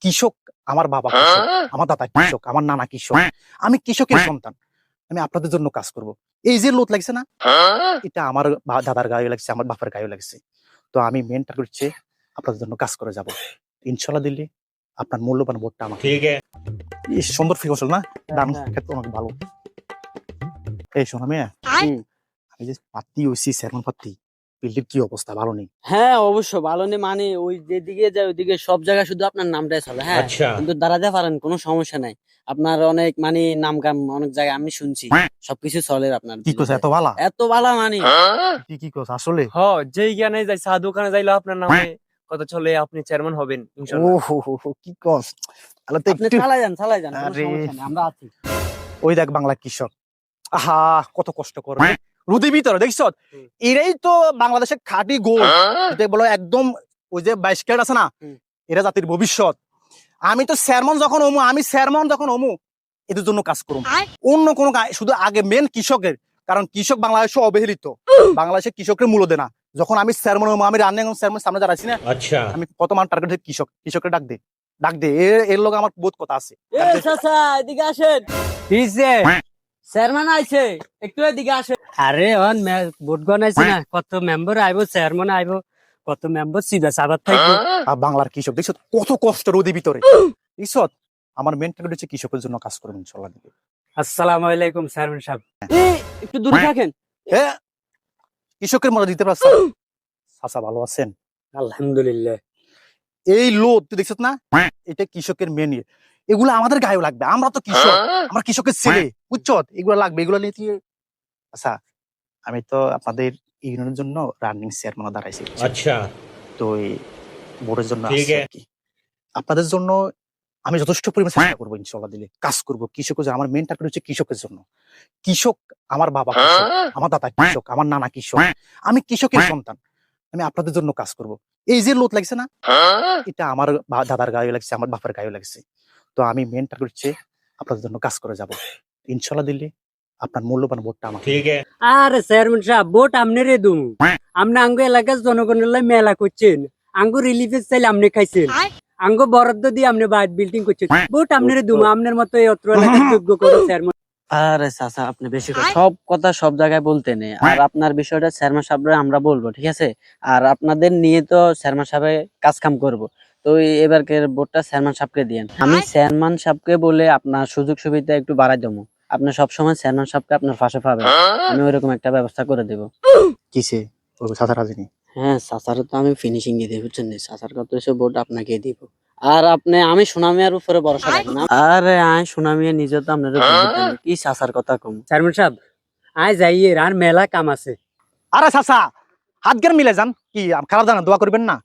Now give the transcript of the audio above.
কৃষক, আমার বাবা কৃষক, আমার দাদা কৃষক, আমার নানা কৃষক, আমি কৃষকের সন্তান। আমি আপনাদের জন্য কাজ করব। এই যে লোড লাগছে না, এটা আমার দাদার গায়ে লাগছে, আমার বাপের গায়ে লাগছে। তো আমি মেন টার্গেট হচ্ছে আপনাদের জন্য কাজ করে যাব। ইনশাল্লাহ দিল্লি আপনার মূল্যবান ভোটটা আমাকে। ঠিক আছে। এই সুন্দর ফিগর না, দাম ক্ষেত্রে অনেক ভালো। এই শোনা মেয়ে, আমি যে পাত্তি হইছি চেয়ারম্যান পাত্তি, বিল্ডিং কি অবস্থা, ভালো নেই? হ্যাঁ অবশ্য ভালো নেই, মানে ওই যেদিকে যায় ওইদিকে সব জায়গায় শুধু আপনার নামটাই চলে। হ্যাঁ কিন্তু দাঁড়াতে পারেন, কোনো সমস্যা নাই। আপনার অনেক মানে নাম কাম অনেক জায়গায় আমি শুনছি, সবকিছু চলে আপনার। কি কইছ এত ভালো? এত ভালো মানে কি কইছ আসলে? হ, যেই জ্ঞানে যাই চা দোকানে যাইলো আপনার নামে কথা চলে, আপনি চেয়ারম্যান হবেন ইনশাআল্লাহ। ওহো কি কস, তাহলে তো আপনি একটু চালাই যান কোনো আরে সমস্যা নাই, আমরা আছি। ওই দেখ বাংলা কৃষক, আহা কত কষ্ট করে রোদের ভিতরে দেখছ, এরাই তো বাংলাদেশের খাঁটি গোল, এটা বলো একদম। ওই যে 22 ক্যারেট আছে না, এরা জাতির ভবিষ্যৎ। আমি তো চেয়ারম্যান যখন হমু, এদের জন্য কাজ করব, অন্য কোনো শুধু আগে মেন কৃষকের, কারণ কৃষক বাংলাদেশে অবহেলিত। বাংলাদেশে কৃষকের মূল্য দেয় না। যখন আমি চেয়ারম্যান হমু, আমি রানিং চেয়ারম্যান সামনে দাঁড়াইছি না, আচ্ছা আমি কত মান টার্গেট কৃষকের ডাক দে এর লোক আমার বহুত কথা আছে। চাচা এদিকে আসেন, চেয়ারম্যান আইছে, একটু এদিকে আসেন। আরে অন ভোট গণাইছে না, কত মেম্বার আইবো, চেয়ারম্যান আইবো, কত মেম্বার সিধা সাবাত থাকবে। আর বাংলার কৃষক দেখছ কত কষ্ট রোদের ভিতরে, দেখছ। আমার মেন টার্গেট হচ্ছে কৃষকের জন্য কাজ করবেন ইনশাআল্লাহ। আসসালামু আলাইকুম চেয়ারম্যান সাহেব। একটু দূরে থাকেন। কৃষকের মনে দিতে পারছ? চাচা ভালো আছেন? আলহামদুলিল্লাহ। এই লোড তুই দেখছ না, এটা কৃষকের মেন। এগুলো আমাদের গায়ে লাগবে, আমরা তো কৃষক, আমরা কৃষকের ছেলে, বুঝছ? এগুলো লাগবে, এগুলো নিয়ে তুই। আচ্ছা, আমি তো আপনাদের ইউনিয়নের জন্য রানিং চেয়ারম্যান দাঁড়াইছি। আচ্ছা, তো এই বোর্ডের জন্য আপনাদের জন্য আমি যথেষ্ট পরিমাণ চেষ্টা করবো ইনশাআল্লাহ, দিলে কাজ করবো কৃষকের জন্য। আমার মেন টার্গেট হচ্ছে কৃষকের জন্য। কৃষক, আমার বাবা কৃষক, আমার দাদা কৃষক, আমার নানা কৃষক, আমি কৃষকের সন্তান। আমি আপনাদের জন্য কাজ করব। এই যে লোড লাগছে না, এটা আমার দাদার গায়ে লাগছে, আমার বাপের গায়ে লাগছে। তো আমি মেন টার্গেট হচ্ছে আপনাদের জন্য কাজ করে যাব। ইনশাআল্লাহ দিল্লি আপনার মূল্যবান ভোটটা আমাকে। ঠিক আছে। আরে চেয়ারম্যান সাহেব, ভোট আমনেরে দুম। আপনি আঙ্গ এলাকার জনগণের লাই মেলা করছেন, আঙ্গ রিলিফের চাইলে আপনি খাইছেন, আঙ্গ বরাদ্দ দিয়ে আপনি বিল্ডিং করছেন, ভোট আমনেরে দুম। আপনার মতো এই অত্র এলাকার যোগ্য করে চেয়ারম্যান। আরে চাচা আপনি বেশি সব কথা সব জায়গায় বলতে নেই। আর আপনার বিষয়টা চেয়ারম্যান সাহেবরা আমরা বলবো, ঠিক আছে? আর আপনাদের নিয়ে তো চেয়ারম্যান সাহেব কাজ কাম করবো। তো এবারকের ভোটটা চেয়ারম্যান সাহেবকে দিয়েন। আমি চেয়ারম্যান সাহেবকে বলে আপনার সুযোগ সুবিধা একটু বাড়াই দেবো। আপনি সবসময় চেয়ারম্যান সাহেবকে আপনার পাশে পাবেন, আমি ওইরকম একটা ব্যবস্থা করে দেবো। কিসে ওই চাচা রাজিনী? হ্যাঁ চাচার তো আমি ফিনিশিং দিয়ে দেবো, বুঝছেন? চাচার কত এসে ভোট আপনাকে দিব। আর আপনি, আমি সোনামিয়ার উপরে ভরসা রাখবেন। আরে আয় সোনামিয়া নিজে তো আপনার কি চাচার কথা কম। চেয়ারম্যান সাহেব আয় যাইয়ে, আর মেলা কাম আছে। আরে চাচা হাত গের মিলে যান, কি খারাপ জানা দোয়া করবেন না?